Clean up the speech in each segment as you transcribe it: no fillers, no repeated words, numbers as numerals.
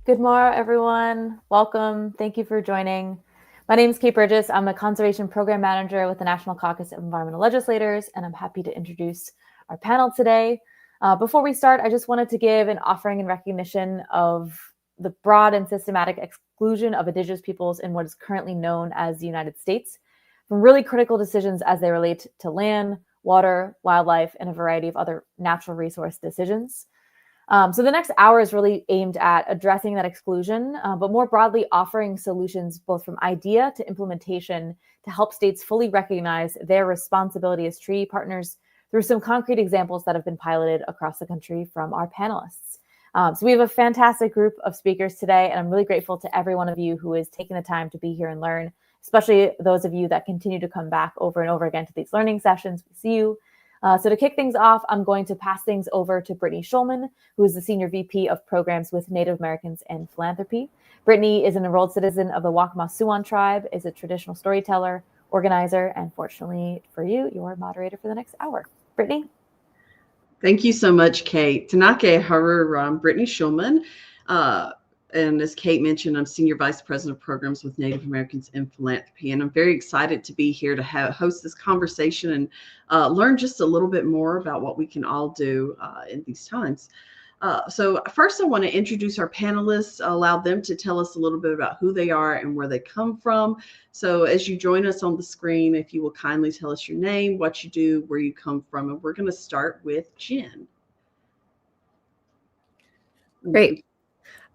Good morning, everyone. Welcome. Thank you for joining. My name is Kate Burgess. I'm a Conservation Program Manager with the National Caucus of Environmental Legislators, and I'm happy to introduce our panel today. Before we start, I just wanted to give an offering in recognition of the broad and systematic exclusion of Indigenous peoples in what is currently known as the United States from really critical decisions as they relate to land, water, wildlife, and a variety of other natural resource decisions. So the next hour is really aimed at addressing that exclusion, but more broadly offering solutions both from idea to implementation to help states fully recognize their responsibility as treaty partners through some concrete examples that have been piloted across the country from our panelists. So we have a fantastic group of speakers today, and I'm really grateful to every one of you who is taking the time to be here and learn, especially those of you that continue to come back over and over again to these learning sessions. We see you. So to kick things off, I'm going to pass things over to Brittany Schulman, who is the Senior VP of Programs with Native Americans and Philanthropy. Brittany is an enrolled citizen of the Mutsun Tribe, is a traditional storyteller, organizer, and fortunately for you, your moderator for the next hour. Brittany? Thank you so much, Kate. Tanake Haru, I'm Brittany Schulman. And as Kate mentioned, I'm Senior Vice President of Programs with Native Americans in Philanthropy. And I'm very excited to be here to host this conversation and learn just a little bit more about what we can all do in these times. So first, I want to introduce our panelists, allow them to tell us a little bit about who they are and where they come from. So as you join us on the screen, if you will kindly tell us your name, what you do, where you come from. And we're going to start with Jen. Great.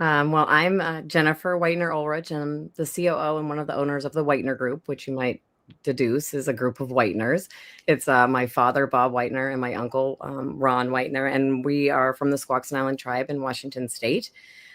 Well, I'm Jennifer Whitener Ulrich, and I'm the COO and one of the owners of the Whitener Group, which you might deduce is a group of Whiteners. It's my father, Bob Whitener, and my uncle, Ron Whitener, and we are from the Squaxin Island Tribe in Washington State.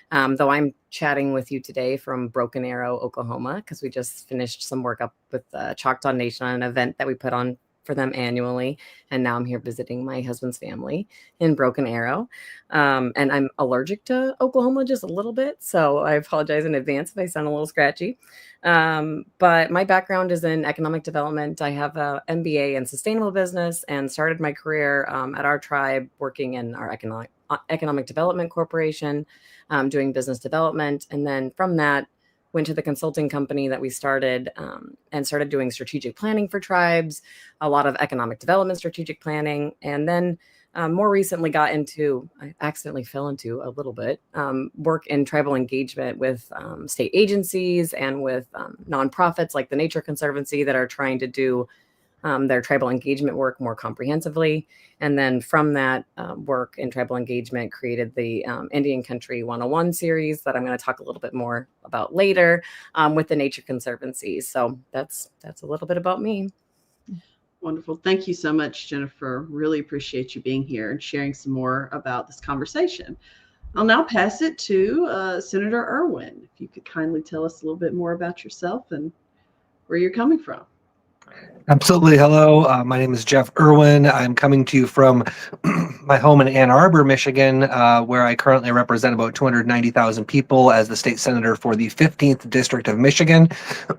Though I'm chatting with you today from Broken Arrow, Oklahoma, because we just finished some work up with Choctaw Nation on an event that we put on for them annually. And now I'm here visiting my husband's family in Broken Arrow. And I'm allergic to Oklahoma just a little bit. So I apologize in advance if I sound a little scratchy. But my background is in economic development. I have an MBA in sustainable business and started my career at our tribe working in our economic development corporation, doing business development. And then from that, went to the consulting company that we started and started doing strategic planning for tribes, a lot of economic development strategic planning. And then more recently I accidentally fell into a little bit, work in tribal engagement with state agencies and with nonprofits like the Nature Conservancy that are trying to do their tribal engagement work more comprehensively. And then from that work in tribal engagement, created the Indian Country 101 series that I'm going to talk a little bit more about later with the Nature Conservancy. So that's a little bit about me. Wonderful. Thank you so much, Jennifer. Really appreciate you being here and sharing some more about this conversation. I'll now pass it to Senator Irwin. If you could kindly tell us a little bit more about yourself and where you're coming from. Absolutely. Hello, my name is Jeff Irwin. I'm coming to you from my home in Ann Arbor, Michigan, where I currently represent about 290,000 people as the state senator for the 15th District of Michigan.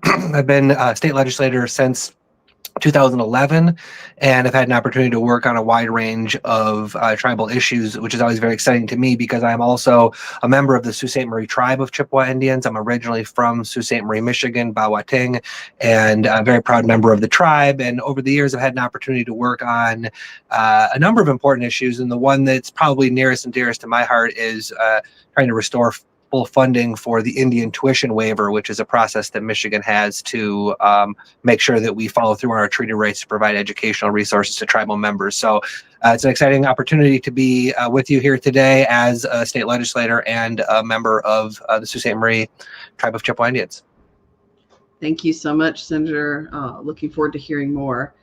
I've been a state legislator since 2011, and I've had an opportunity to work on a wide range of tribal issues, which is always very exciting to me because I'm also a member of the Sault Ste. Tribe of Chippewa Indians. I'm originally from Sault Ste. Michigan, Bawating, and a very proud member of the tribe. And over the years, I've had an opportunity to work on a number of important issues, and the one that's probably nearest and dearest to my heart is trying to restore full funding for the Indian tuition waiver, which is a process that Michigan has to make sure that we follow through on our treaty rights to provide educational resources to tribal members. So it's an exciting opportunity to be with you here today as a state legislator and a member of the Sault Ste. Tribe of Chippewa Indians. Thank you so much, Senator. Looking forward to hearing more.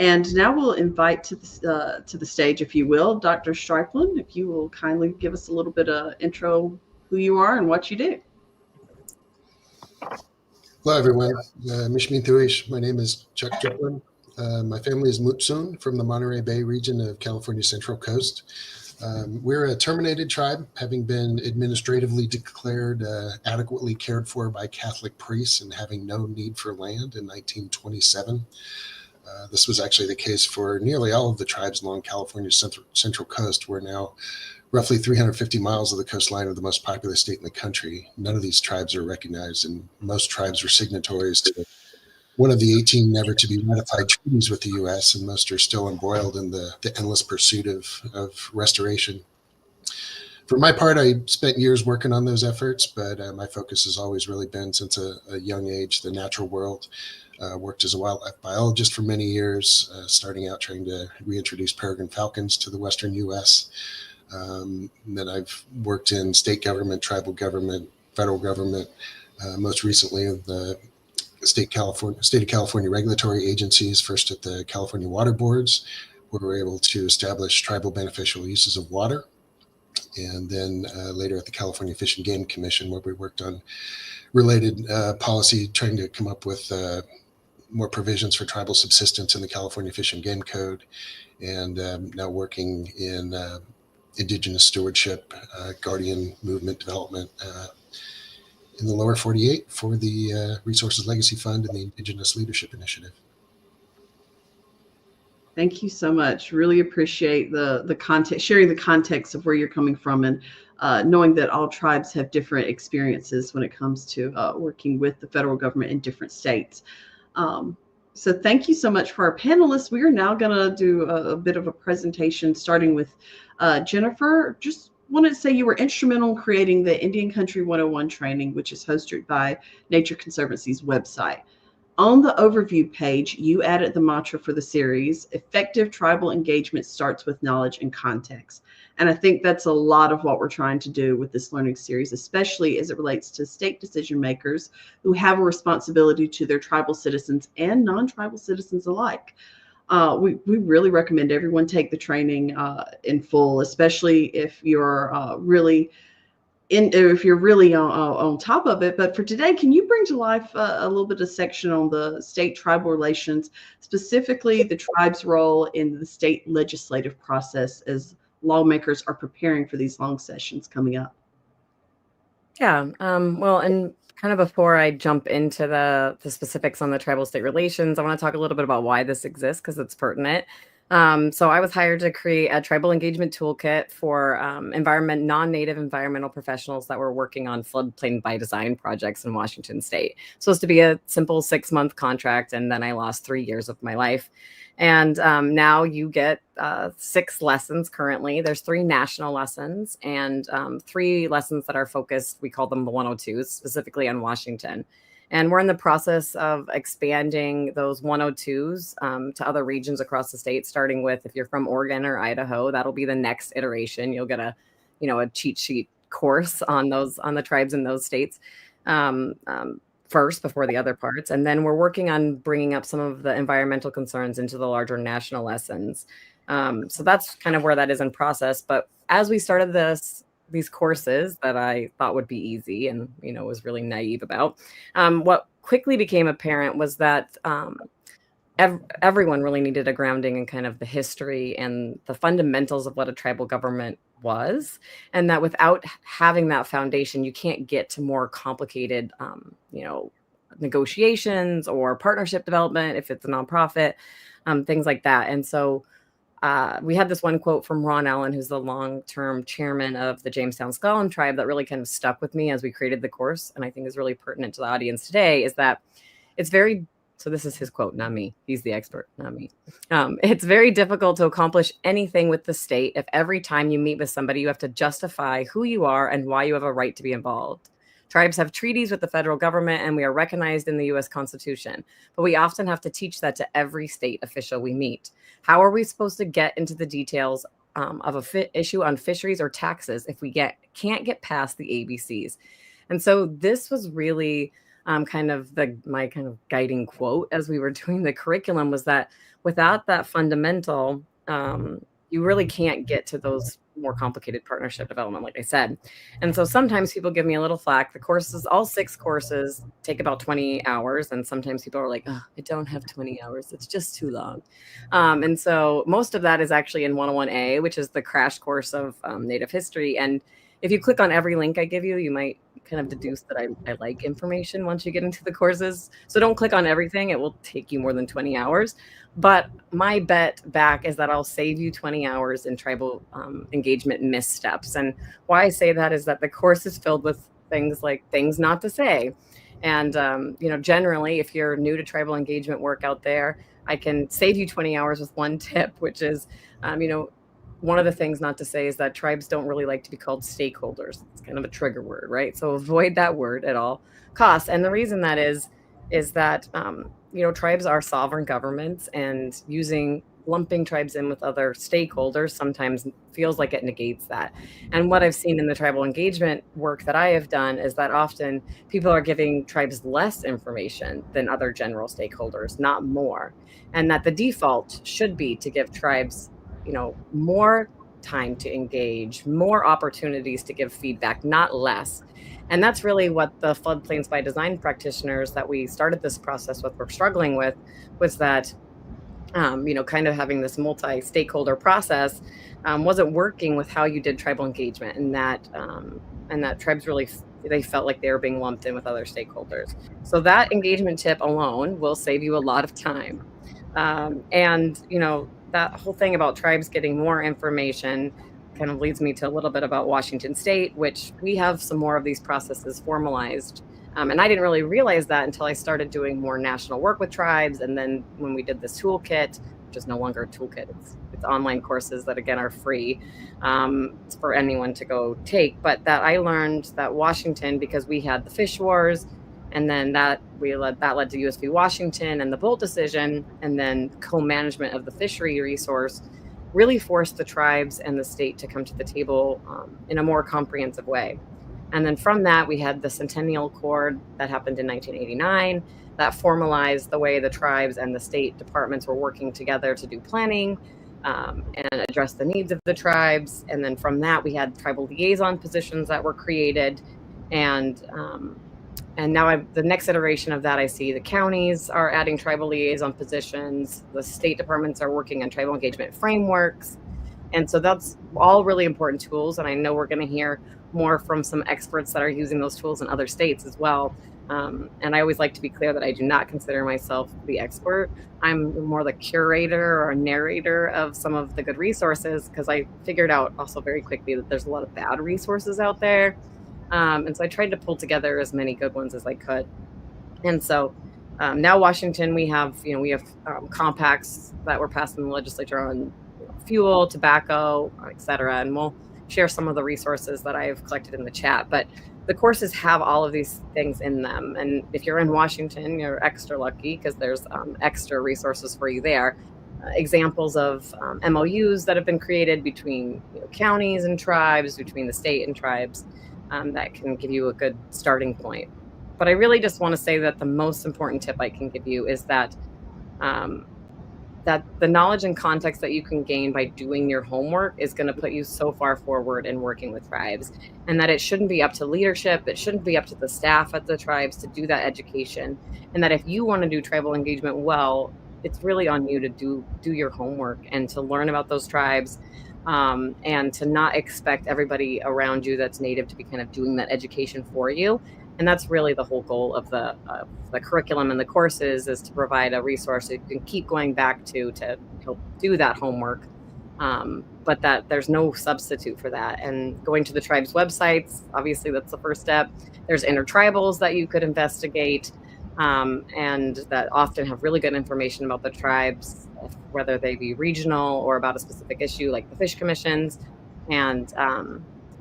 And now we'll invite to the stage, if you will, Dr. Striplen, if you will kindly give us a little bit of intro, who you are and what you do. Hello, everyone. Mishmin Thuish. My name is Chuck Striplen. My family is Mutsun from the Monterey Bay region of California Central Coast. We're a terminated tribe, having been administratively declared adequately cared for by Catholic priests and having no need for land in 1927. This was actually the case for nearly all of the tribes along California's Central Coast. We're now roughly 350 miles of the coastline of the most populous state in the country. None of these tribes are recognized, and most tribes were signatories to one of the 18 never to be ratified treaties with the U.S., and most are still embroiled in the endless pursuit of restoration. For my part, I spent years working on those efforts, but my focus has always really been, since a young age, the natural world. Worked as a wildlife biologist for many years, starting out trying to reintroduce peregrine falcons to the western U.S., then I've worked in state government, tribal government, federal government, most recently in the state of California regulatory agencies, first at the California Water Boards, where we were able to establish tribal beneficial uses of water, and then later at the California Fish and Game Commission, where we worked on related policy, trying to come up with more provisions for tribal subsistence in the California Fish and Game Code, and now working in Indigenous stewardship, guardian movement development in the lower 48 for the Resources Legacy Fund and the Indigenous Leadership Initiative. Thank you so much. Really appreciate the context, sharing the context of where you're coming from, and knowing that all tribes have different experiences when it comes to working with the federal government in different states. So thank you so much for our panelists. We are now going to do a bit of a presentation, starting with Jennifer. Just wanted to say you were instrumental in creating the Indian Country 101 training, which is hosted by Nature Conservancy's website. On the overview page, you added the mantra for the series: effective tribal engagement starts with knowledge and context. And I think that's a lot of what we're trying to do with this learning series, especially as it relates to state decision makers who have a responsibility to their tribal citizens and non-tribal citizens alike. We really recommend everyone take the training in full, especially if you're really on top of it. But for today, can you bring to life a little bit of section on the state tribal relations, specifically the tribe's role in the state legislative process as lawmakers are preparing for these long sessions coming up? Yeah. Well, and kind of before I jump into the specifics on the tribal state relations, I want to talk a little bit about why this exists, because it's pertinent. So I was hired to create a tribal engagement toolkit for non-native environmental professionals that were working on floodplain by design projects in Washington State. Supposed to be a simple 6-month contract, and then I lost 3 years of my life. And now you get 6 lessons currently. There's 3 national lessons and 3 lessons that are focused, we call them the 102s, specifically on Washington. And we're in the process of expanding those 102s to other regions across the state, starting with, if you're from Oregon or Idaho, that'll be the next iteration. You'll get a cheat sheet course on the tribes in those states first before the other parts. And then we're working on bringing up some of the environmental concerns into the larger national lessons. So that's kind of where that is in process. But as we started these courses that I thought would be easy and, was really naive about, what quickly became apparent was that everyone really needed a grounding in kind of the history and the fundamentals of what a tribal government was, and that without having that foundation, you can't get to more complicated, negotiations or partnership development if it's a nonprofit, things like that. And so we had this one quote from Ron Allen, who's the long-term chairman of the Jamestown Squaxin Tribe, that really kind of stuck with me as we created the course, and I think is really pertinent to the audience today, is that so this is his quote, not me. He's the expert, not me. It's very difficult to accomplish anything with the state if every time you meet with somebody, you have to justify who you are and why you have a right to be involved. Tribes have treaties with the federal government, and we are recognized in the U.S. Constitution, but we often have to teach that to every state official we meet. How are we supposed to get into the details of a issue on fisheries or taxes if we can't get past the ABCs? And so this was really kind of my kind of guiding quote as we were doing the curriculum was that without that fundamental, you really can't get to those more complicated partnership development, like I said. And so sometimes people give me a little flack. The courses, all 6 courses, take about 20 hours. And sometimes people are like, oh, I don't have 20 hours. It's just too long. And so most of that is actually in 101A, which is the crash course of Native history. And if you click on every link I give you, you might kind of deduce that I like information once you get into the courses. So don't click on everything. It will take you more than 20 hours. But my bet back is that I'll save you 20 hours in tribal engagement missteps. And why I say that is that the course is filled with things like things not to say. And, generally, if you're new to tribal engagement work out there, I can save you 20 hours with one tip, which is, one of the things not to say is that tribes don't really like to be called stakeholders. It's kind of a trigger word, right? So avoid that word at all costs. And the reason that is that, tribes are sovereign governments, and lumping tribes in with other stakeholders sometimes feels like it negates that. And what I've seen in the tribal engagement work that I have done is that often people are giving tribes less information than other general stakeholders, not more. And that the default should be to give tribes more time to engage, more opportunities to give feedback, not less. And that's really what the floodplains by design practitioners that we started this process with were struggling with, was that, kind of having this multi-stakeholder process wasn't working with how you did tribal engagement, and that tribes really, they felt like they were being lumped in with other stakeholders. So that engagement tip alone will save you a lot of time. That whole thing about tribes getting more information kind of leads me to a little bit about Washington State, which we have some more of these processes formalized. And I didn't really realize that until I started doing more national work with tribes. And then when we did this toolkit, which is no longer a toolkit, it's online courses that, again, are free for anyone to go take. But that I learned that Washington, because we had the fish wars, and then that led to USV Washington and the Bolt decision, and then co-management of the fishery resource, really forced the tribes and the state to come to the table in a more comprehensive way. And then from that, we had the Centennial Accord that happened in 1989 that formalized the way the tribes and the state departments were working together to do planning and address the needs of the tribes. And then from that, we had tribal liaison positions that were created. And now the next iteration of that, I see the counties are adding tribal liaison positions. The state departments are working on tribal engagement frameworks. And so that's all really important tools. And I know we're going to hear more from some experts that are using those tools in other states as well. And I always like to be clear that I do not consider myself the expert. I'm more the curator or narrator of some of the good resources, because I figured out also very quickly that there's a lot of bad resources out there. And so I tried to pull together as many good ones as I could. And so now Washington, we have compacts that were passed in the legislature on fuel, tobacco, et cetera. And we'll share some of the resources that I've collected in the chat. But the courses have all of these things in them. And if you're in Washington, you're extra lucky because there's extra resources for you there. Examples of MOUs that have been created between counties and tribes, between the state and tribes. That can give you a good starting point. But I really just want to say that the most important tip I can give you is that that the knowledge and context that you can gain by doing your homework is going to put you so far forward in working with tribes, and that it shouldn't be up to leadership, it shouldn't be up to the staff at the tribes to do that education, and that if you want to do tribal engagement well, it's really on you to do your homework and to learn about those tribes. And to not expect everybody around you that's native to be kind of doing that education for you. And that's really the whole goal of the curriculum and the courses, is to provide a resource that you can keep going back to help do that homework. But that there's no substitute for that. And going to the tribes' websites, obviously that's the first step. There's intertribals that you could investigate, and that often have really good information about the tribes, whether they be regional or about a specific issue like the fish commissions. And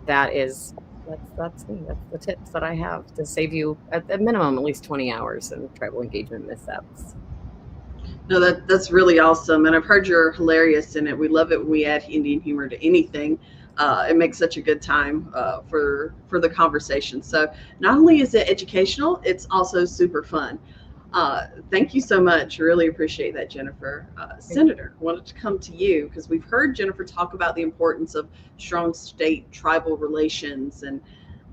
that's me. That's the tips that I have to save you at minimum at least 20 hours in tribal engagement missteps. No, that's really awesome. And I've heard you're hilarious in it. We love it when we add Indian humor to anything. it makes such a good time for the conversation. So not only is it educational, it's also super fun. Thank you so much. Really appreciate that, Jennifer. Senator, I wanted to come to you because we've heard Jennifer talk about the importance of strong state tribal relations and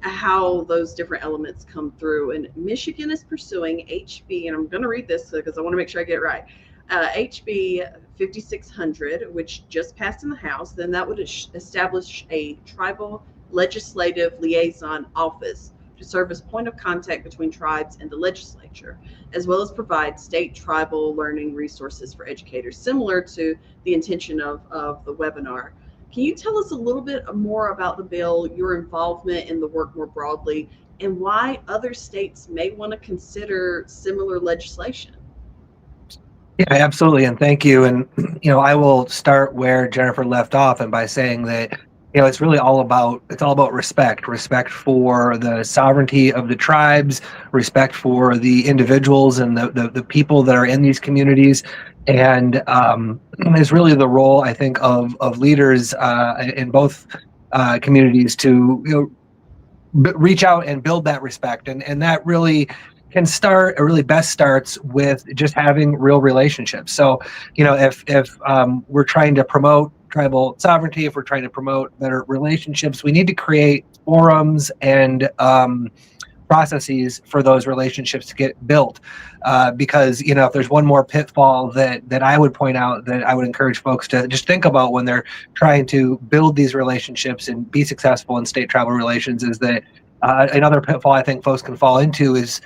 how those different elements come through. And Michigan is pursuing HB, and I'm going to read this because I want to make sure I get it right. HB 5600, which just passed in the House, then that would establish a tribal legislative liaison office to serve as point of contact between tribes and the legislature, as well as provide state tribal learning resources for educators, similar to the intention of the webinar. Can you tell us a little bit more about the bill, your involvement in the work more broadly, and why other states may want to consider similar legislation? Yeah, absolutely. And thank you. And, I will start where Jennifer left off, and by saying that, it's really all about respect for the sovereignty of the tribes, respect for the individuals and the people that are in these communities. And is really the role, I think, of leaders in both communities to, reach out and build that respect. And that really best starts with just having real relationships. So, if we're trying to promote tribal sovereignty, if we're trying to promote better relationships, we need to create forums and processes for those relationships to get built. Because, if there's one more pitfall that I would point out, that I would encourage folks to just think about when they're trying to build these relationships and be successful in state tribal relations, is that another pitfall I think folks can fall into is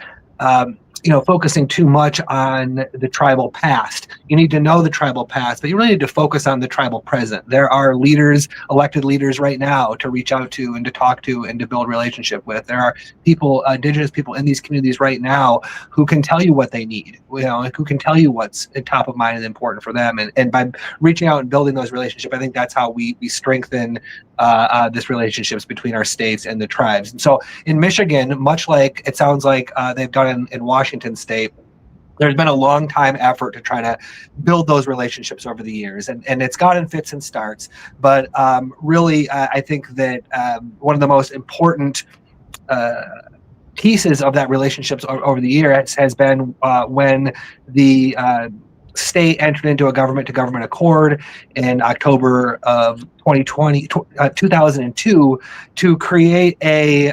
focusing too much on the tribal past. You need to know the tribal past, but you really need to focus on the tribal present. There are leaders, elected leaders right now to reach out to and to talk to and to build relationship with. There are people, indigenous people in these communities right now who can tell you what they need, who can tell you what's top of mind and important for them. And by reaching out and building those relationships, I think that's how we strengthen this relationships between our states and the tribes. And so in Michigan, much like it sounds like they've done in Washington State, there's been a long time effort to try to build those relationships over the years, and it's gone in fits and starts. But really, I think that one of the most important pieces of that relationships over the years has been when the state entered into a government-to-government accord in October of 2002 to create a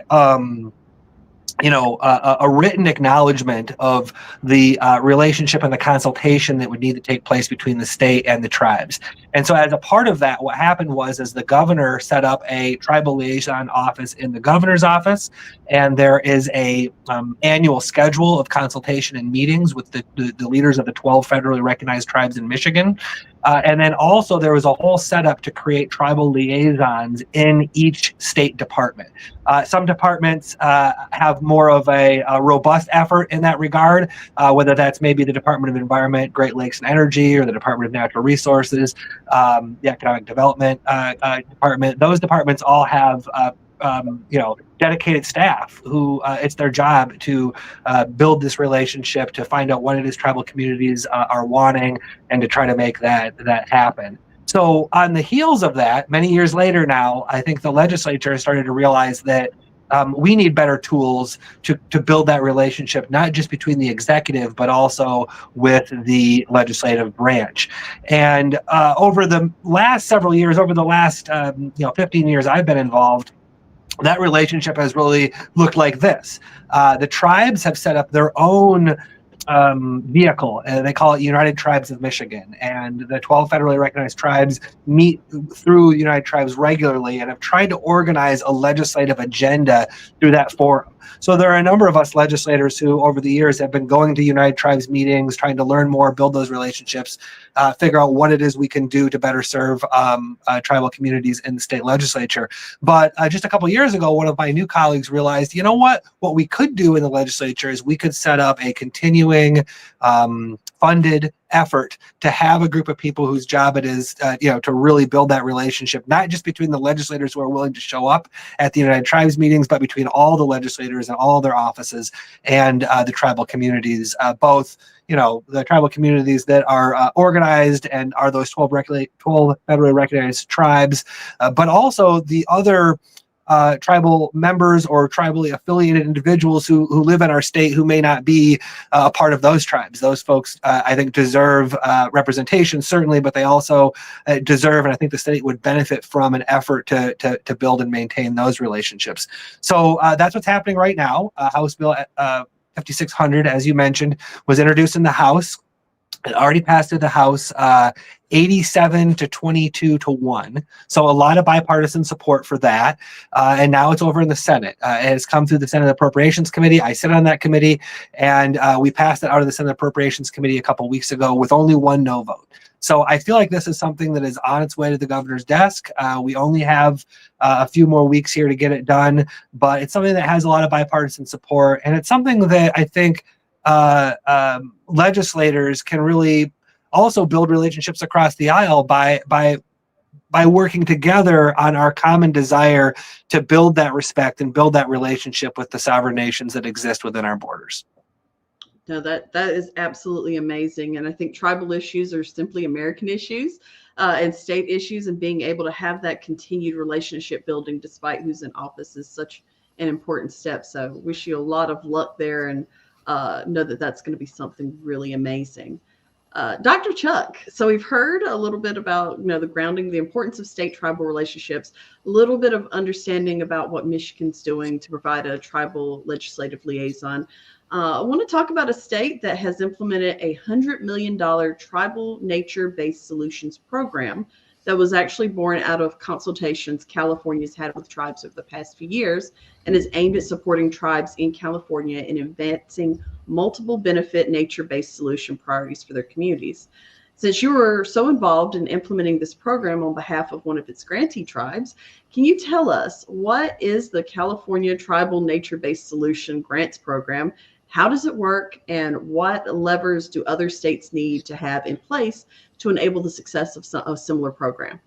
written acknowledgement of the relationship and the consultation that would need to take place between the state and the tribes. And so as a part of that, what happened was the governor set up a tribal liaison office in the governor's office, and there is a annual schedule of consultation and meetings with the leaders of the 12 federally recognized tribes in Michigan. And then also there was a whole setup to create tribal liaisons in each state department. Some departments have more of a robust effort in that regard, whether that's maybe the Department of Environment, Great Lakes and Energy, or the Department of Natural Resources, the Economic Development Department. Those departments all have dedicated staff who it's their job to build this relationship, to find out what it is tribal communities are wanting, and to try to make that happen. So on the heels of that, many years later now, I think the legislature started to realize that we need better tools to build that relationship, not just between the executive, but also with the legislative branch. And over the last several years, over the last 15 years I've been involved, that relationship has really looked like this. The tribes have set up their own vehicle. They call it United Tribes of Michigan. And the 12 federally recognized tribes meet through United Tribes regularly and have tried to organize a legislative agenda through that forum. So there are a number of us legislators who over the years have been going to United Tribes meetings, trying to learn more, build those relationships, figure out what it is we can do to better serve tribal communities in the state legislature. But just a couple of years ago, one of my new colleagues realized, you know what we could do in the legislature is we could set up a continuing funded effort to have a group of people whose job it is, to really build that relationship, not just between the legislators who are willing to show up at the United Tribes meetings, but between all the legislators and all their offices and the tribal communities, both the tribal communities that are organized and are those 12 federally recognized tribes, but also the other tribal members or tribally affiliated individuals who live in our state who may not be a part of those tribes. Those folks, I think, deserve representation, certainly, but they also deserve, and I think the state would benefit from an effort to build and maintain those relationships. So that's what's happening right now. House Bill 5600, as you mentioned, was introduced in the House. It already passed through the House 87 to 22 to 1. So a lot of bipartisan support for that. And now it's over in the Senate. It has come through the Senate Appropriations Committee. I sit on that committee, and we passed it out of the Senate Appropriations Committee a couple weeks ago with only one no vote. So I feel like this is something that is on its way to the governor's desk. We only have a few more weeks here to get it done, but it's something that has a lot of bipartisan support. And it's something that I think legislators can really also build relationships across the aisle by working together on our common desire to build that respect and build that relationship with the sovereign nations that exist within our borders. No, that is absolutely amazing. And I think tribal issues are simply American issues and state issues, and being able to have that continued relationship building despite who's in office is such an important step. So wish you a lot of luck there, and know that that's going to be something really amazing. Dr. Chuck, so we've heard a little bit about, the grounding, the importance of state tribal relationships, a little bit of understanding about what Michigan's doing to provide a tribal legislative liaison. I want to talk about a state that has implemented a $100 million tribal nature-based solutions program that was actually born out of consultations California's had with tribes over the past few years, and is aimed at supporting tribes in California in advancing multiple benefit nature-based solution priorities for their communities. Since you were so involved in implementing this program on behalf of one of its grantee tribes, can you tell us, what is the California Tribal Nature-Based Solution Grants Program? How does it work, and what levers do other states need to have in place to enable the success of a similar program?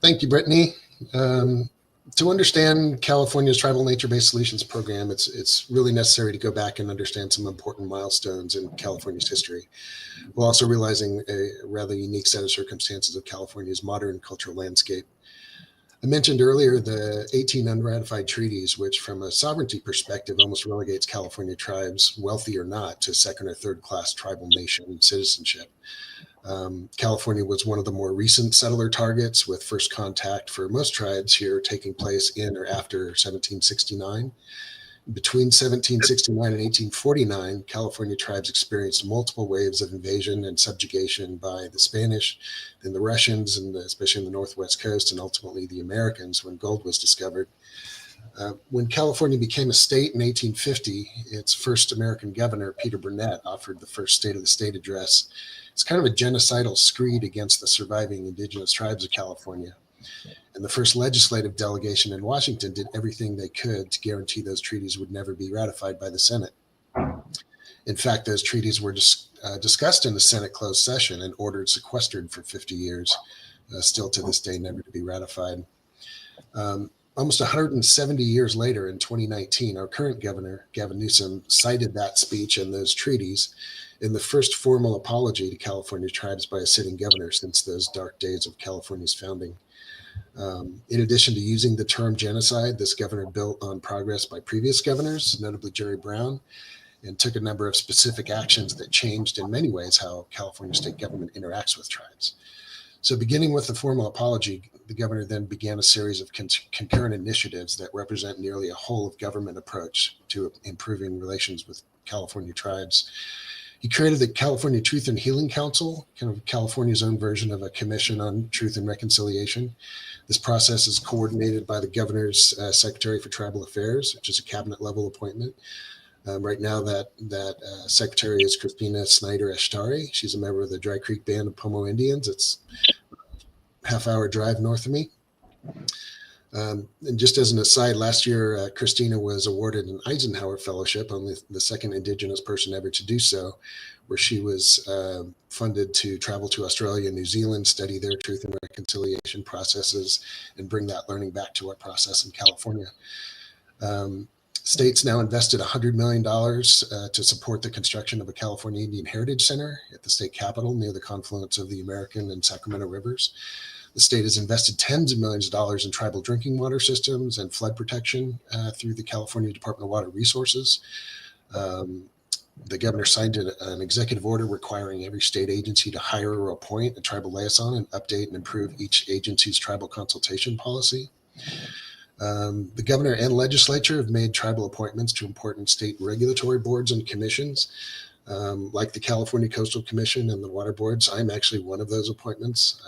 Thank you, Brittany. To understand California's Tribal Nature-Based Solutions Program, it's really necessary to go back and understand some important milestones in California's history, while also realizing a rather unique set of circumstances of California's modern cultural landscape. I mentioned earlier the 18 unratified treaties, which from a sovereignty perspective almost relegates California tribes, wealthy or not, to second or third class tribal nation citizenship. California was one of the more recent settler targets, with first contact for most tribes here taking place in or after 1769. Between 1769 and 1849, California tribes experienced multiple waves of invasion and subjugation by the Spanish, then the Russians, and especially in the Northwest Coast, and ultimately the Americans when gold was discovered. When California became a state in 1850, its first American governor, Peter Burnett, offered the first State of the State address. It's kind of a genocidal screed against the surviving indigenous tribes of California. And the first legislative delegation in Washington did everything they could to guarantee those treaties would never be ratified by the Senate. In fact, those treaties were discussed in the Senate closed session and ordered sequestered for 50 years, still to this day never to be ratified. Almost 170 years later, in 2019, our current governor, Gavin Newsom, cited that speech and those treaties in the first formal apology to California tribes by a sitting governor since those dark days of California's founding. In addition to using the term genocide, this governor built on progress by previous governors, notably Jerry Brown, and took a number of specific actions that changed in many ways how California state government interacts with tribes. So beginning with the formal apology, the governor then began a series of concurrent initiatives that represent nearly a whole of government approach to improving relations with California tribes. He created the California Truth and Healing Council, kind of California's own version of a commission on truth and reconciliation. This process is coordinated by the governor's Secretary for Tribal Affairs, which is a cabinet level appointment. Right now, that secretary is Christina Snyder Ashtari. She's a member of the Dry Creek Band of Pomo Indians. It's a half-hour drive north of me. And just as an aside, last year, Christina was awarded an Eisenhower Fellowship, only the second Indigenous person ever to do so, where she was funded to travel to Australia and New Zealand, study their truth and reconciliation processes, and bring that learning back to our process in California. State's now invested $100 million to support the construction of a California Indian Heritage Center at the state capitol near the confluence of the American and Sacramento rivers. The state has invested tens of millions of dollars in tribal drinking water systems and flood protection through the California Department of Water Resources. The governor signed an executive order requiring every state agency to hire or appoint a tribal liaison and update and improve each agency's tribal consultation policy. The governor and legislature have made tribal appointments to important state regulatory boards and commissions, like the California Coastal Commission and the water boards. I'm actually one of those appointments.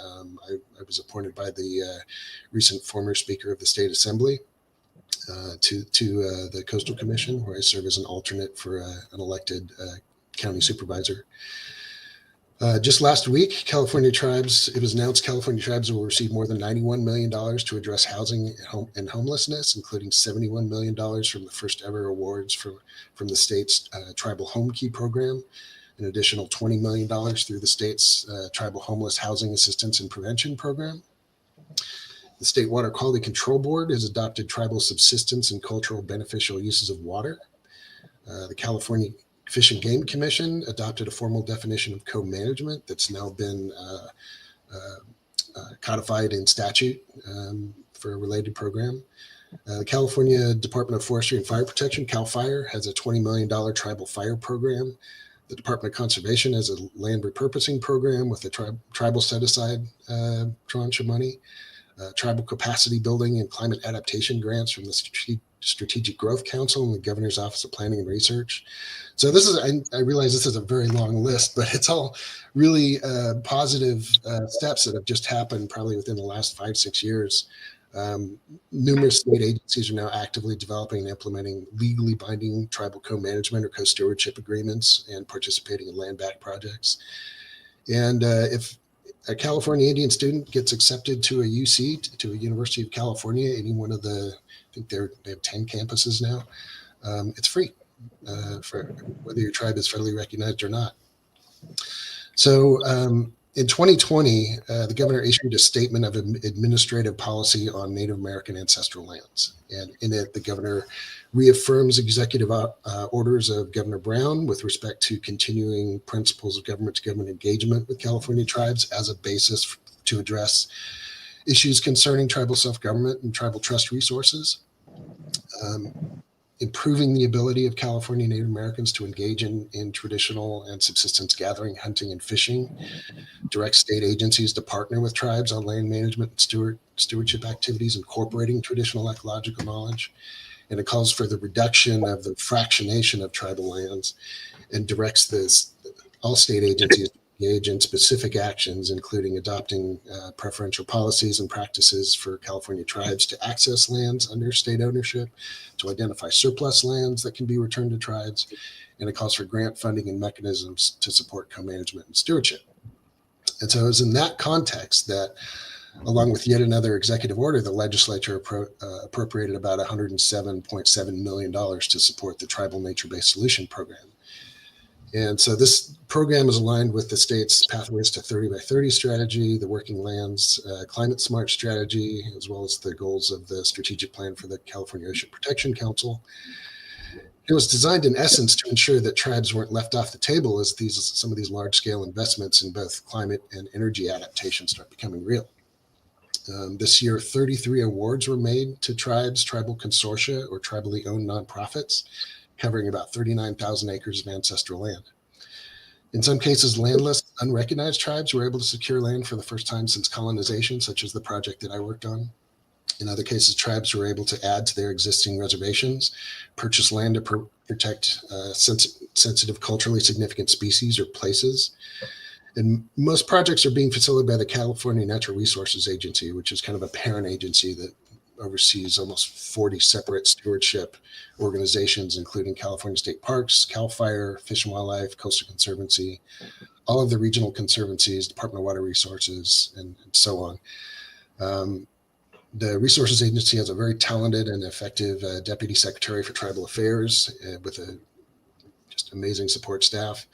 I was appointed by the recent former Speaker of the State Assembly to the Coastal Commission, where I serve as an alternate for an elected county supervisor. Just last week, it was announced California tribes will receive more than $91 million to address housing and homelessness, including $71 million from the first ever awards from the state's Tribal Home Key program, an additional $20 million through the state's Tribal Homeless Housing Assistance and Prevention program. The State Water Quality Control Board has adopted tribal subsistence and cultural beneficial uses of water. The California Fish and Game Commission adopted a formal definition of co-management that's now been codified in statute for a related program. The California Department of Forestry and Fire Protection, CAL FIRE, has a $20 million tribal fire program. The Department of Conservation has a land repurposing program with a tribal set-aside tranche of money. Tribal capacity building and climate adaptation grants from the Strategic Growth Council and the Governor's Office of Planning and Research. So this is, I realize this is a very long list, but it's all really positive steps that have just happened probably within the last 5-6 years. Numerous state agencies are now actively developing and implementing legally binding tribal co-management or co-stewardship agreements and participating in land back projects. And if a California Indian student gets accepted to a UC, to a University of California, any one of the, I think they have 10 campuses now, it's free for whether your tribe is federally recognized or not. So in 2020, the governor issued a statement of administrative policy on Native American ancestral lands. And in it, the governor reaffirms executive orders of Governor Brown with respect to continuing principles of government-to-government engagement with California tribes as a basis to address issues concerning tribal self-government and tribal trust resources. Improving the ability of California Native Americans to engage in traditional and subsistence gathering, hunting, and fishing, direct state agencies to partner with tribes on land management and stewardship activities, incorporating traditional ecological knowledge. And it calls for the reduction of the fractionation of tribal lands and directs all state agencies to engage in specific actions, including adopting preferential policies and practices for California tribes to access lands under state ownership, to identify surplus lands that can be returned to tribes, and it calls for grant funding and mechanisms to support co-management and stewardship. And so it was in that context that, along with yet another executive order, the legislature appropriated about $107.7 million to support the Tribal Nature-Based Solution Program. And so this program is aligned with the state's Pathways to 30 by 30 strategy, the Working Lands Climate Smart strategy, as well as the goals of the strategic plan for the California Ocean Protection Council. It was designed in essence to ensure that tribes weren't left off the table as some of these large-scale investments in both climate and energy adaptation start becoming real. This year, 33 awards were made to tribes, tribal consortia, or tribally owned nonprofits, covering about 39,000 acres of ancestral land. In some cases, landless, unrecognized tribes were able to secure land for the first time since colonization, such as the project that I worked on. In other cases, tribes were able to add to their existing reservations, purchase land to protect sensitive, culturally significant species or places. And most projects are being facilitated by the California Natural Resources Agency, which is kind of a parent agency that oversees almost 40 separate stewardship organizations, including California State Parks, CAL FIRE, Fish and Wildlife, Coastal Conservancy, all of the regional conservancies, Department of Water Resources, and so on. The Resources Agency has a very talented and effective Deputy Secretary for Tribal Affairs with a just amazing support staff.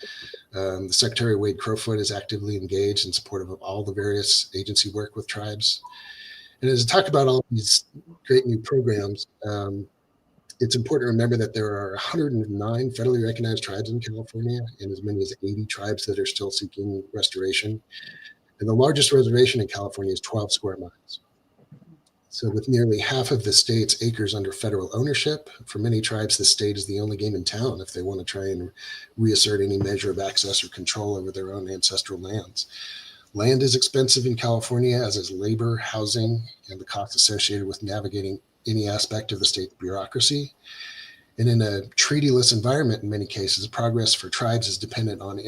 The Secretary, Wade Crowfoot, is actively engaged in support of all the various agency work with tribes. And as I talk about all these great new programs, It's important to remember that there are 109 federally recognized tribes in California and as many as 80 tribes that are still seeking restoration. And the largest reservation in California is 12 square miles. So with nearly half of the state's acres under federal ownership, for many tribes, the state is the only game in town if they want to try and reassert any measure of access or control over their own ancestral lands. Land is expensive in California, as is labor, housing, and the costs associated with navigating any aspect of the state bureaucracy. And in a treatyless environment, in many cases, progress for tribes is dependent on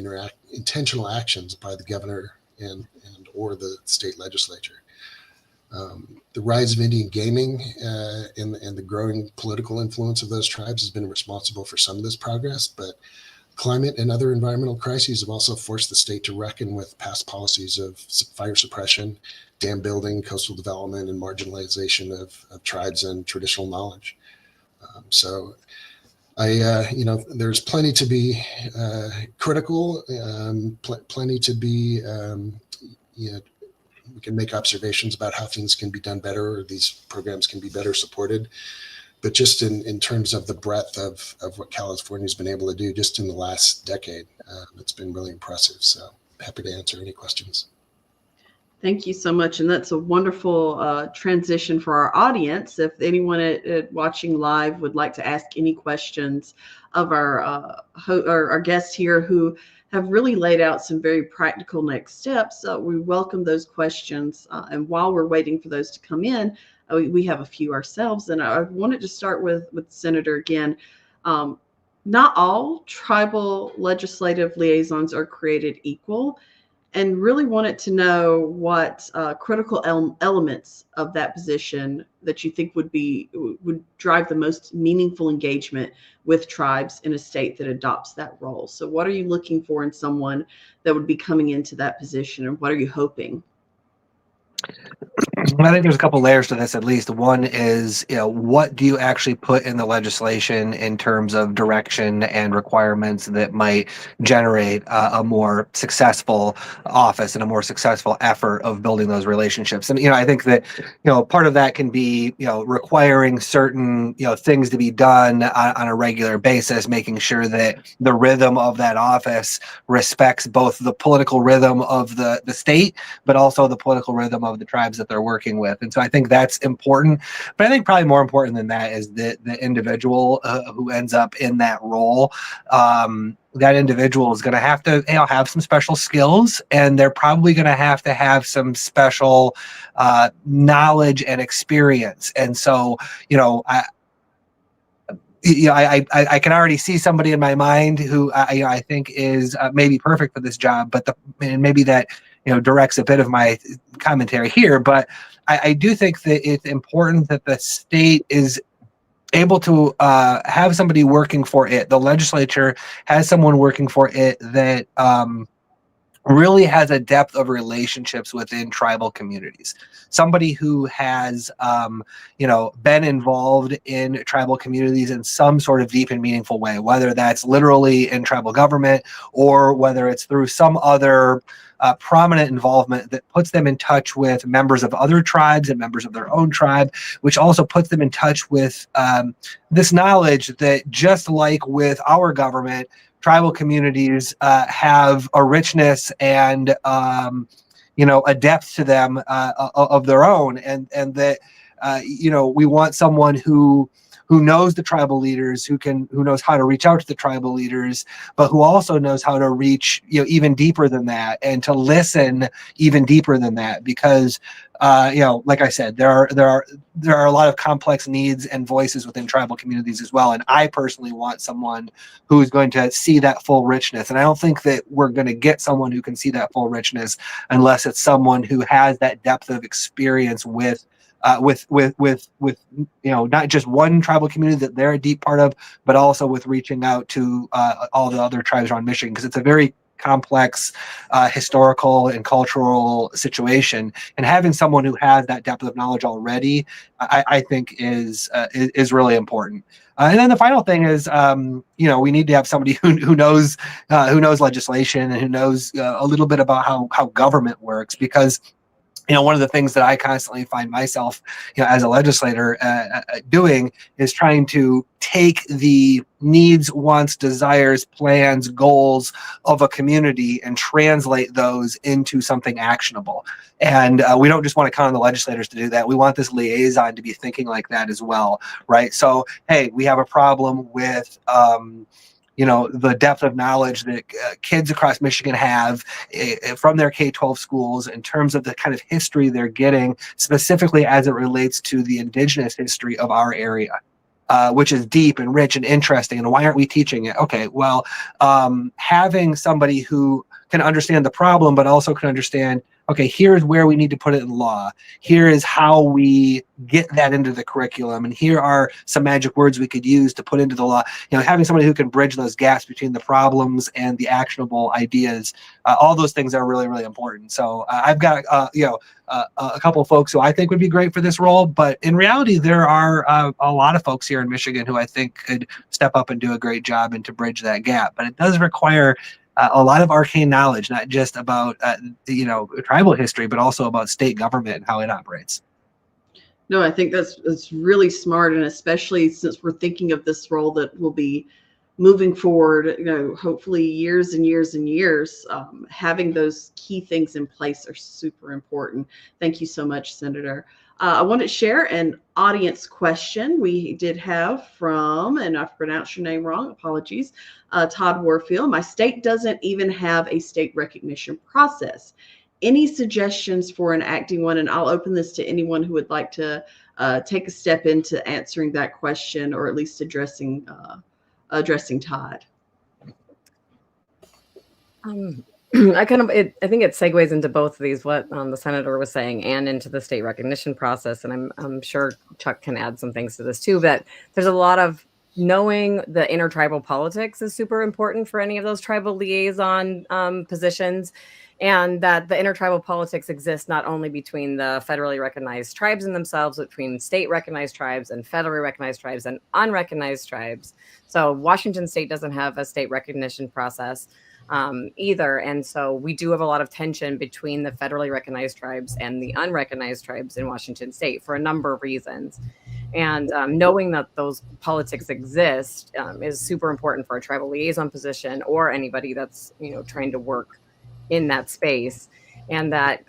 intentional actions by the governor and or the state legislature. The rise of Indian gaming and the growing political influence of those tribes has been responsible for some of this progress, but climate and other environmental crises have also forced the state to reckon with past policies of fire suppression, dam building, coastal development, and marginalization of tribes and traditional knowledge. So there's plenty to be critical, plenty to be, we can make observations about how things can be done better, or these programs can be better supported. But just in terms of the breadth of what California's been able to do just in the last decade, it's been really impressive. So happy to answer any questions. Thank you so much. And that's a wonderful transition for our audience. If anyone watching live would like to ask any questions of our guests here who have really laid out some very practical next steps, we welcome those questions. And while we're waiting for those to come in, we have a few ourselves. And I wanted to start with Senator again. Not all tribal legislative liaisons are created equal, and really wanted to know what critical elements of that position that you think would drive the most meaningful engagement with tribes in a state that adopts that role. So what are you looking for in someone that would be coming into that position, and what are you hoping? I think there's a couple layers to this, at least. One is, what do you actually put in the legislation in terms of direction and requirements that might generate a more successful office and a more successful effort of building those relationships? And, I think that, part of that can be, requiring certain, things to be done on a regular basis, making sure that the rhythm of that office respects both the political rhythm of the state, but also the political rhythm of the tribes that they're working with. And so I think that's important. But I think probably more important than that is the individual who ends up in that role. That individual is going to have to have some special skills, and they're probably going to have some special knowledge and experience. And so, I can already see somebody in my mind who I think is maybe perfect for this job, but maybe that directs a bit of my commentary here. But I do think that it's important that the state is able to have somebody working for it. The legislature has someone working for it that really has a depth of relationships within tribal communities. Somebody who has, been involved in tribal communities in some sort of deep and meaningful way, whether that's literally in tribal government or whether it's through some other prominent involvement that puts them in touch with members of other tribes and members of their own tribe, which also puts them in touch with this knowledge that, just like with our government, tribal communities have a richness and a depth to them of their own, and that we want someone who knows the tribal leaders, who knows how to reach out to the tribal leaders, but who also knows how to reach even deeper than that, and to listen even deeper than that, because like I said, there are a lot of complex needs and voices within tribal communities as well. And I personally want someone who is going to see that full richness. And I don't think that we're going to get someone who can see that full richness unless it's someone who has that depth of experience with not just one tribal community that they're a deep part of, but also with reaching out to all the other tribes around Michigan, because it's a very complex historical and cultural situation, and having someone who has that depth of knowledge already, I think is really important. And then the final thing is, we need to have somebody who knows legislation and who knows a little bit about how government works, because one of the things that I constantly find myself, as a legislator doing is trying to take the needs, wants, desires, plans, goals of a community and translate those into something actionable. And we don't just want to count on the legislators to do that. We want this liaison to be thinking like that as well, right? So, hey, we have a problem with the depth of knowledge that kids across Michigan have from their K-12 schools in terms of the kind of history they're getting, specifically as it relates to the indigenous history of our area, which is deep and rich and interesting. And why aren't we teaching it? Okay, well, having somebody who can understand the problem, but also can understand, okay, here's where we need to put it in law. Here is how we get that into the curriculum. And here are some magic words we could use to put into the law. Having somebody who can bridge those gaps between the problems and the actionable ideas, all those things are really, really important. So I've got, a couple of folks who I think would be great for this role, but in reality, there are a lot of folks here in Michigan who I think could step up and do a great job and to bridge that gap. But it does require a lot of arcane knowledge, not just about tribal history, but also about state government and how it operates. No, I think that's really smart, and especially since we're thinking of this role that will be moving forward, hopefully years and years and years, having those key things in place are super important. Thank you so much, Senator. I want to share an audience question we did have from, and I've pronounced your name wrong, apologies, Todd Warfield. My state doesn't even have a state recognition process. Any suggestions for enacting one? And I'll open this to anyone who would like to take a step into answering that question, or at least addressing Todd. I think it segues into both of these, what the senator was saying, and into the state recognition process. And I'm sure Chuck can add some things to this too, but there's a lot of knowing the intertribal politics is super important for any of those tribal liaison positions. And that the intertribal politics exists not only between the federally recognized tribes in themselves, but between state recognized tribes and federally recognized tribes and unrecognized tribes. So Washington State doesn't have a state recognition process either. And so we do have a lot of tension between the federally recognized tribes and the unrecognized tribes in Washington State for a number of reasons. And knowing that those politics exist is super important for a tribal liaison position or anybody that's, trying to work in that space. And that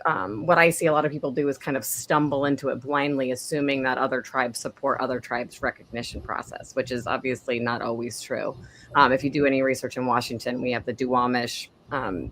what I see a lot of people do is kind of stumble into it blindly, assuming that other tribes support other tribes' recognition process, which is obviously not always true. If you do any research in Washington, we have the Duwamish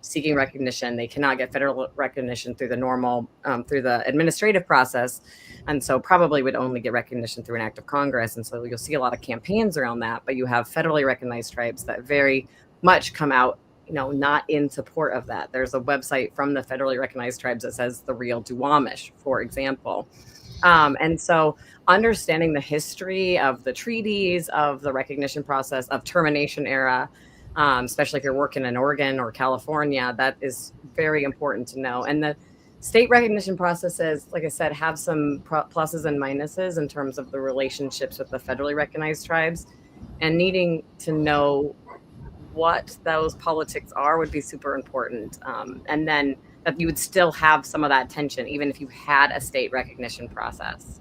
seeking recognition. They cannot get federal recognition through the normal, through the administrative process. And so probably would only get recognition through an act of Congress. And so you'll see a lot of campaigns around that, but you have federally recognized tribes that very much come out not in support of that. There's a website from the federally recognized tribes that says the real Duwamish, for example. And so understanding the history of the treaties, of the recognition process, of termination era, especially if you're working in Oregon or California, that is very important to know. And the state recognition processes, like I said, have some pluses and minuses in terms of the relationships with the federally recognized tribes, and needing to know what those politics are would be super important. And then that you would still have some of that tension, even if you had a state recognition process.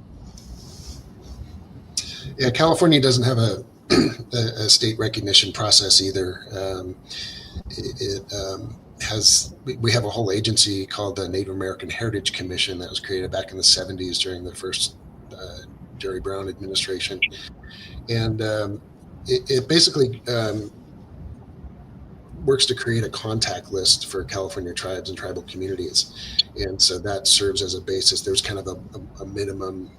Yeah, California doesn't have a state recognition process either. We have a whole agency called the Native American Heritage Commission that was created back in the 70s during the first Jerry Brown administration. And it basically works to create a contact list for California tribes and tribal communities. And so that serves as a basis. There's kind of a minimum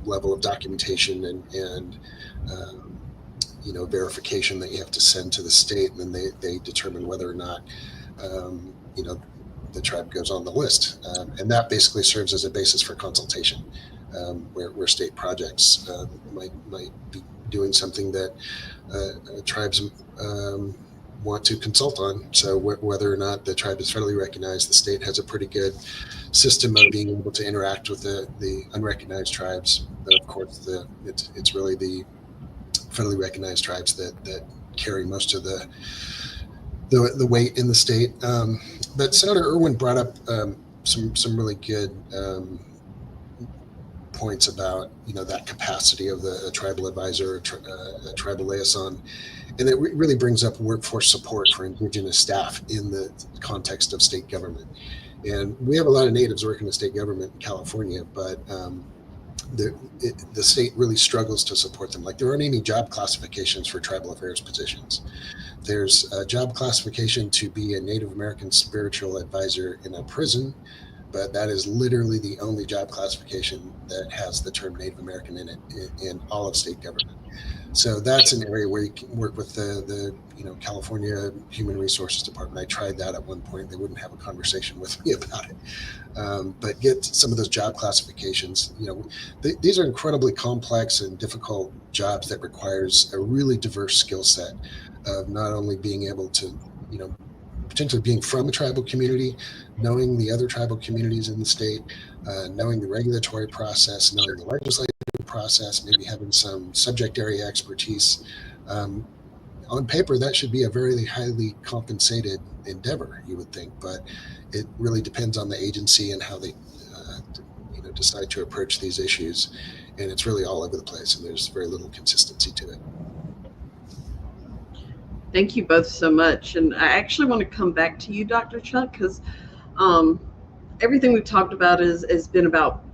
level of documentation and verification that you have to send to the state, and then they determine whether or not the tribe goes on the list. And that basically serves as a basis for consultation, where state projects might be doing something that tribes want to consult on. So whether or not the tribe is federally recognized, the state has a pretty good system of being able to interact with the unrecognized tribes. But of course, it's really the federally recognized tribes that carry most of the weight in the state. But Senator Irwin brought up some really good points about that capacity of the tribal advisor, tribal liaison, and it really brings up workforce support for Indigenous staff in the context of state government. And we have a lot of natives working in state government in California, but the state really struggles to support them. Like, there aren't any job classifications for tribal affairs positions. There's a job classification to be a Native American spiritual advisor in a prison, but that is literally the only job classification that has the term Native American in it in all of state government. So that's an area where you can work with the California Human Resources Department. I tried that at one point. They wouldn't have a conversation with me about it. But get some of those job classifications. These are incredibly complex and difficult jobs that requires a really diverse skill set of not only being able to, potentially being from a tribal community, knowing the other tribal communities in the state, knowing the regulatory process, knowing the legislative process, maybe having some subject area expertise. On paper, that should be a very highly compensated endeavor, you would think, but it really depends on the agency and how they decide to approach these issues. And it's really all over the place, and there's very little consistency to it. Thank you both so much. And I actually want to come back to you, Dr. Chuck, because everything we've talked about has been about,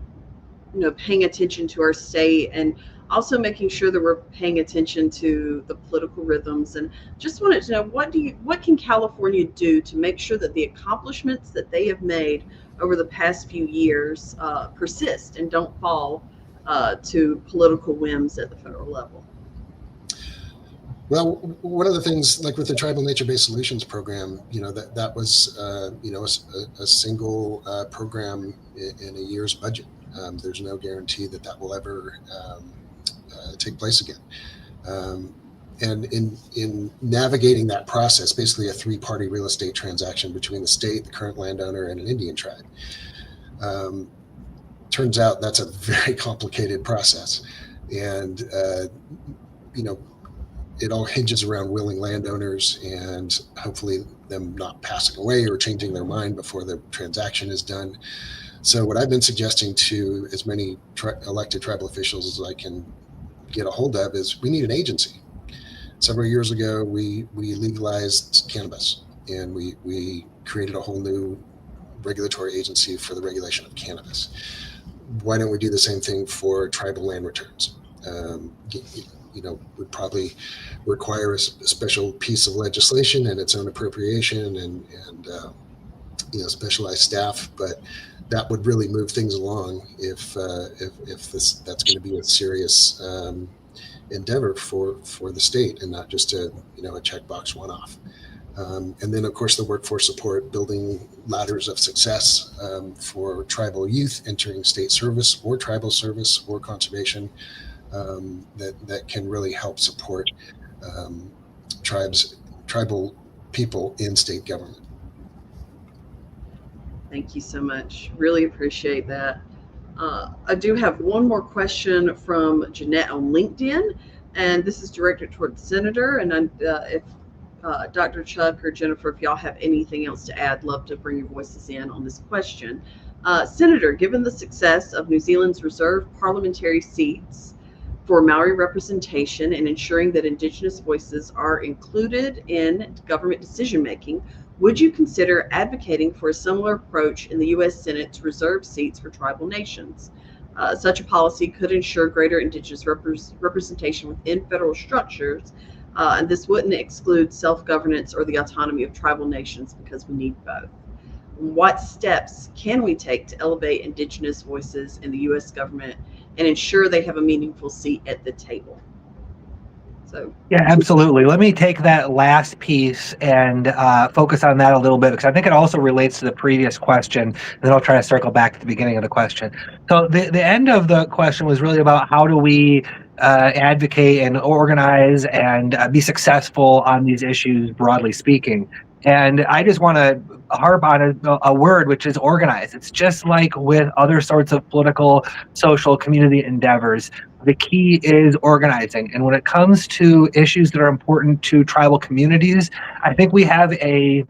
paying attention to our state and also making sure that we're paying attention to the political rhythms. And just wanted to know, what can California do to make sure that the accomplishments that they have made over the past few years persist and don't fall to political whims at the federal level? Well, one of the things, like with the Tribal Nature-Based Solutions Program, that was, a single program in a year's budget. There's no guarantee that will ever take place again. And in navigating that process, basically a three-party real estate transaction between the state, the current landowner, and an Indian tribe. Turns out that's a very complicated process. And, it all hinges around willing landowners and hopefully them not passing away or changing their mind before the transaction is done. So what I've been suggesting to as many elected tribal officials as I can get a hold of is we need an agency. Several years ago, we legalized cannabis, and we created a whole new regulatory agency for the regulation of cannabis. Why don't we do the same thing for tribal land returns? Would probably require a special piece of legislation and its own appropriation and specialized staff, but that would really move things along if that's going to be a serious endeavor for the state and not just a checkbox one-off. And then, of course, the workforce support, building ladders of success for tribal youth entering state service or tribal service or conservation. That can really help support tribal people in state government. Thank you so much. Really appreciate that. I do have one more question from Jeanette on LinkedIn, and this is directed toward the Senator. And if Dr. Chuck or Jennifer, if y'all have anything else to add, love to bring your voices in on this question. Senator, given the success of New Zealand's reserved parliamentary seats for Maori representation and ensuring that Indigenous voices are included in government decision-making, would you consider advocating for a similar approach in the U.S. Senate's reserved seats for tribal nations? Such a policy could ensure greater Indigenous representation within federal structures, and this wouldn't exclude self-governance or the autonomy of tribal nations because we need both. What steps can we take to elevate Indigenous voices in the U.S. government and ensure they have a meaningful seat at the table? So, yeah, absolutely. Let me take that last piece and focus on that a little bit, because I think it also relates to the previous question, and then I'll try to circle back to the beginning of the question. So the end of the question was really about how do we advocate and organize and be successful on these issues, broadly speaking. And I just want to harp on a word, which is organize. It's just like with other sorts of political, social, community endeavors. The key is organizing. And when it comes to issues that are important to tribal communities, I think we have a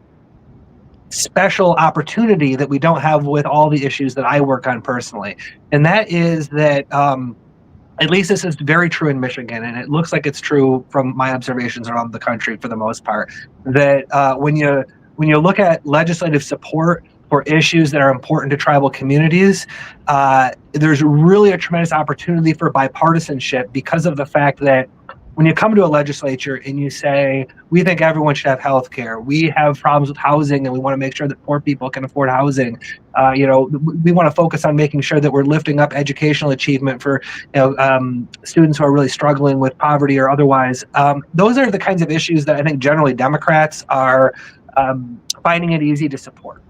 special opportunity that we don't have with all the issues that I work on personally. And that is that, at least this is very true in Michigan, and it looks like it's true from my observations around the country for the most part, that when you look at legislative support for issues that are important to tribal communities, there's really a tremendous opportunity for bipartisanship because of the fact that when you come to a legislature and you say, we think everyone should have health care, we have problems with housing and we want to make sure that poor people can afford housing, we want to focus on making sure that we're lifting up educational achievement for students who are really struggling with poverty or otherwise. Those are the kinds of issues that I think generally Democrats are finding it easy to support.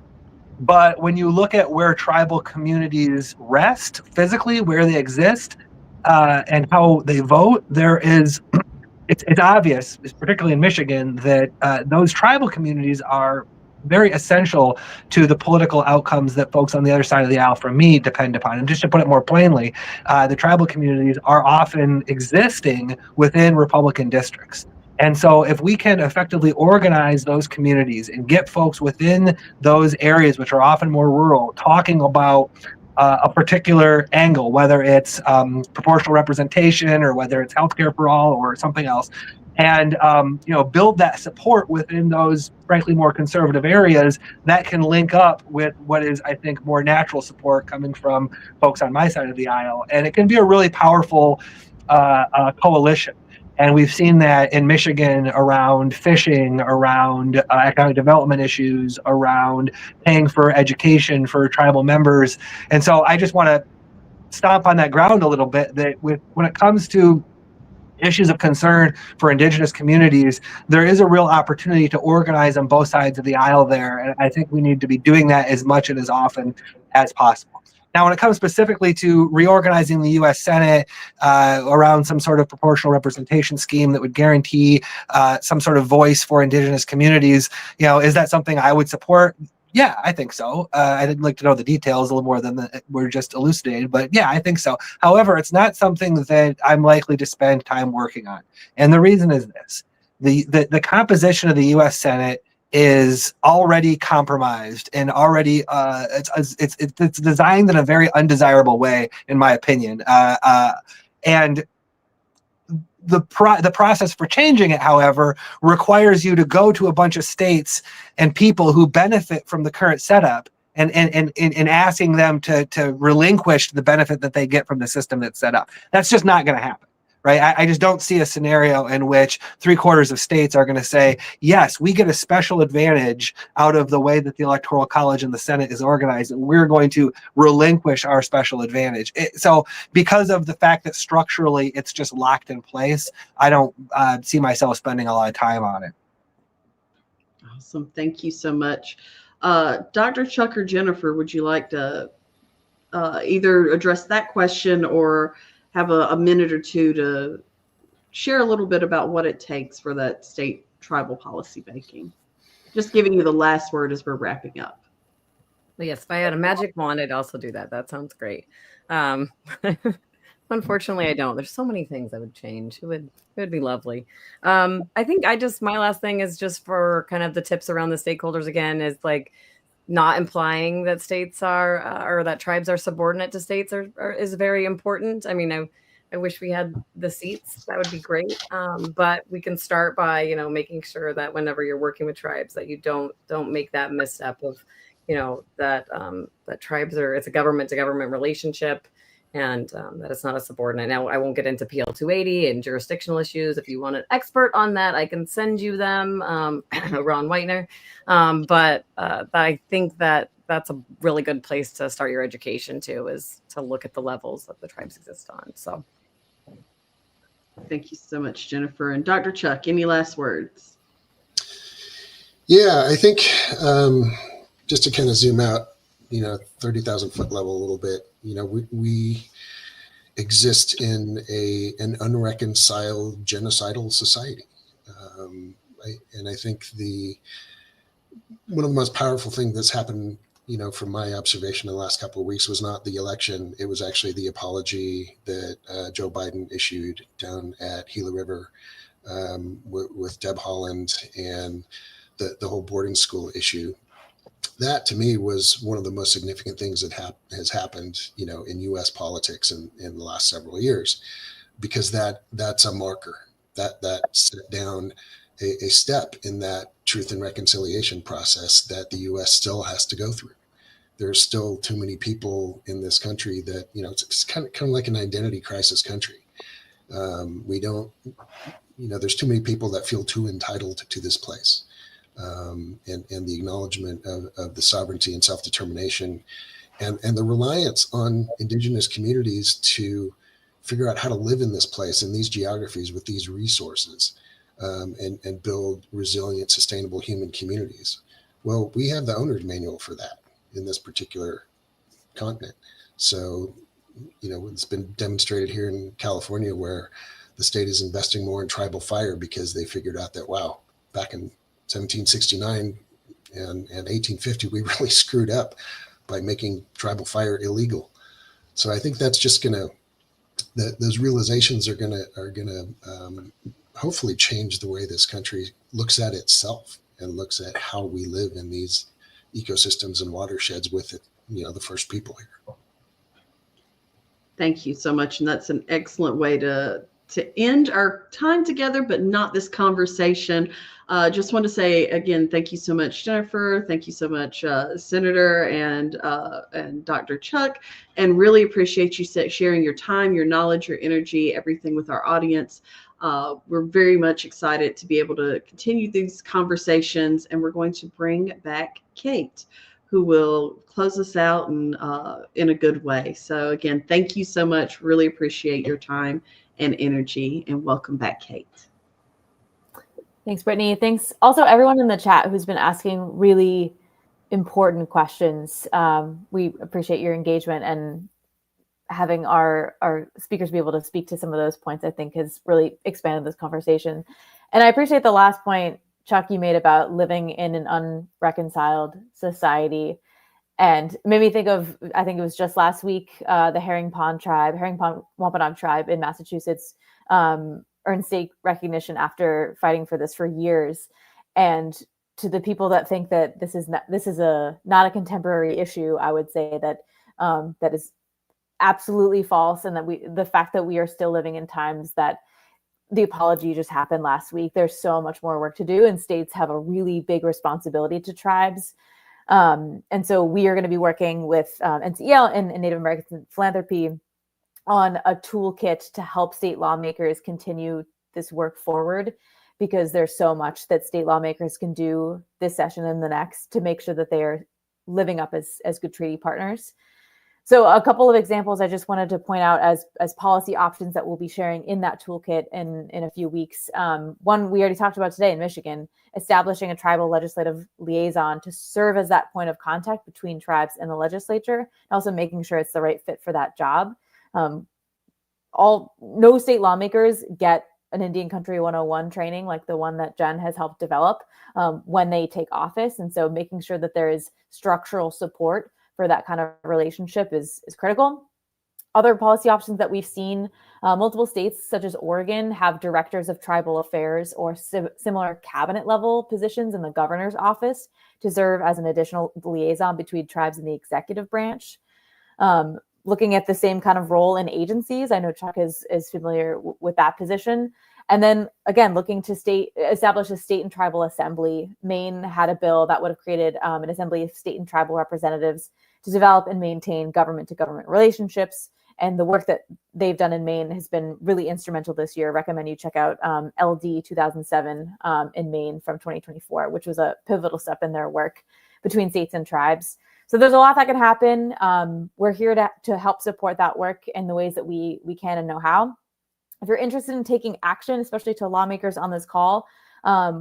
But when you look at where tribal communities rest physically, where they exist, and how they vote, it's obvious, particularly in Michigan, that those tribal communities are very essential to the political outcomes that folks on the other side of the aisle from me depend upon. And just to put it more plainly, the tribal communities are often existing within Republican districts. And so if we can effectively organize those communities and get folks within those areas, which are often more rural, talking about a particular angle, whether it's proportional representation or whether it's healthcare for all or something else, and build that support within those frankly more conservative areas that can link up with what is, I think, more natural support coming from folks on my side of the aisle, and it can be a really powerful coalition. And we've seen that in Michigan around fishing, around economic development issues, around paying for education for tribal members. And so I just want to stomp on that ground a little bit, that when it comes to issues of concern for Indigenous communities, there is a real opportunity to organize on both sides of the aisle there. And I think we need to be doing that as much and as often as possible. Now, when it comes specifically to reorganizing the U.S. Senate around some sort of proportional representation scheme that would guarantee some sort of voice for Indigenous communities, is that something I would support? Yeah, I think so. I'd like to know the details a little more than we're just elucidated, but yeah, I think so. However, it's not something that I'm likely to spend time working on. And the reason is this: the composition of the U.S. Senate is already compromised and already it's designed in a very undesirable way, in my opinion. And the process for changing it, however, requires you to go to a bunch of states and people who benefit from the current setup and asking them to relinquish the benefit that they get from the system that's set up. That's just not going to happen. Right. I just don't see a scenario in which 3/4 of states are going to say, yes, we get a special advantage out of the way that the Electoral College and the Senate is organized, and we're going to relinquish our special advantage. So because of the fact that structurally it's just locked in place, I don't see myself spending a lot of time on it. Awesome. Thank you so much. Dr. Chuck or Jennifer, would you like to either address that question or have a minute or two to share a little bit about what it takes for that state tribal policy making? Just giving you the last word as we're wrapping up. Yes, if I had a magic wand, I'd also do that. That sounds great. Unfortunately, I don't. There's so many things I would change. It would be lovely. I think my last thing is just for kind of the tips around the stakeholders again, is like not implying that states are or that tribes are subordinate to states is very important. I mean, I wish we had the seats. That would be great. But we can start by, making sure that whenever you're working with tribes, that you don't make that misstep of, that tribes it's a government to government relationship, and that it's not a subordinate. Now, I won't get into PL 280 and jurisdictional issues. If you want an expert on that, I can send you them, Ron Whitener. But I think that that's a really good place to start your education too, is to look at the levels that the tribes exist on. So. Thank you so much, Jennifer. And Dr. Chuck, any last words? Yeah, I think just to kind of zoom out, 30,000 foot level a little bit, we exist in an unreconciled genocidal society. I think one of the most powerful things that's happened, from my observation in the last couple of weeks, was not the election. It was actually the apology that Joe Biden issued down at Gila River with Deb Haaland and the whole boarding school issue. that to me was one of the most significant things that has happened, in U.S. politics in the last several years, because that's a marker that set down a step in that truth and reconciliation process that the U.S. still has to go through. There's still too many people in this country that, it's kind of like an identity crisis country. We don't, there's too many people that feel too entitled to this place. And the acknowledgement of the sovereignty and self-determination and the reliance on Indigenous communities to figure out how to live in this place, in these geographies, with these resources, and build resilient, sustainable human communities. Well, we have the owner's manual for that in this particular continent. So, it's been demonstrated here in California, where the state is investing more in tribal fire because they figured out that, wow, back in 1769 and 1850, we really screwed up by making tribal fire illegal. So I think that's just those realizations are gonna hopefully change the way this country looks at itself and looks at how we live in these ecosystems and watersheds with it, the first people here. Thank you so much. And that's an excellent way to end our time together, but not this conversation. Just want to say again, thank you so much, Jennifer. Thank you so much, Senator and Dr. Chuck, and really appreciate you sharing your time, your knowledge, your energy, everything with our audience. We're very much excited to be able to continue these conversations, and we're going to bring back Kate, who will close us out in a good way. So again, thank you so much. Really appreciate your time and energy, and welcome back, Kate. Thanks, Brittany. Thanks also everyone in the chat who's been asking really important questions. We appreciate your engagement, and having our speakers be able to speak to some of those points, I think, has really expanded this conversation. And I appreciate the last point, Chuck, you made about living in an unreconciled society, and made me think of, I think it was just last week, the Herring Pond Wampanoag tribe in Massachusetts earned state recognition after fighting for this for years. And to the people that think that this is not a contemporary issue, I would say that that is absolutely false, and that the fact that we are still living in times that the apology just happened last week. There's so much more work to do, and states have a really big responsibility to tribes. And so we are going to be working with NCEL and Native American Philanthropy on a toolkit to help state lawmakers continue this work forward, because there's so much that state lawmakers can do this session and the next to make sure that they are living up as good treaty partners. So a couple of examples I just wanted to point out as policy options that we'll be sharing in that toolkit in a few weeks. One we already talked about today in Michigan, establishing a tribal legislative liaison to serve as that point of contact between tribes and the legislature, and also making sure it's the right fit for that job. No state lawmakers get an Indian Country 101 training like the one that Jen has helped develop when they take office. And so making sure that there is structural support for that kind of relationship is critical. Other policy options that we've seen, multiple states such as Oregon have directors of tribal affairs or similar cabinet level positions in the governor's office to serve as an additional liaison between tribes and the executive branch. Looking at the same kind of role in agencies, I know Chuck is familiar with that position. And then again, looking to establish a state and tribal assembly. Maine had a bill that would have created an assembly of state and tribal representatives to develop and maintain government-to-government relationships. And the work that they've done in Maine has been really instrumental this year. I recommend you check out LD 2007 in Maine from 2024, which was a pivotal step in their work between states and tribes. So there's a lot that can happen. We're here to help support that work in the ways that we can and know how. If you're interested in taking action, especially to lawmakers on this call,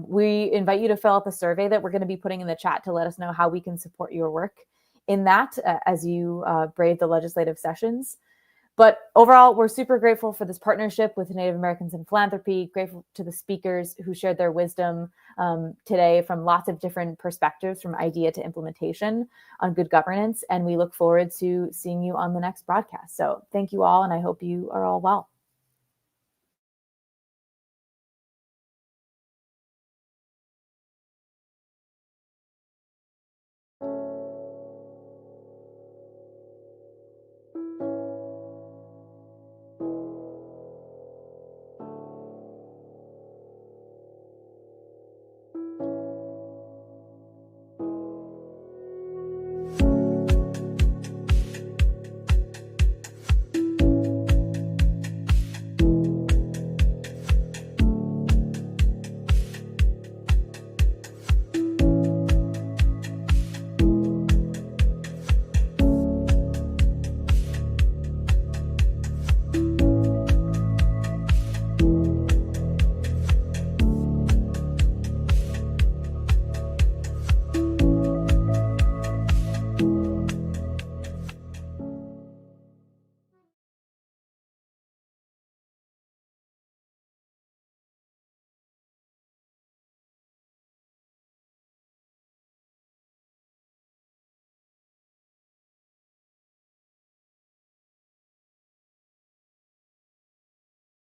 we invite you to fill out the survey that we're going to be putting in the chat to let us know how we can support your work in that as you brave the legislative sessions. But overall, we're super grateful for this partnership with Native Americans in Philanthropy, grateful to the speakers who shared their wisdom today from lots of different perspectives, from idea to implementation on good governance. And we look forward to seeing you on the next broadcast. So thank you all, and I hope you are all well.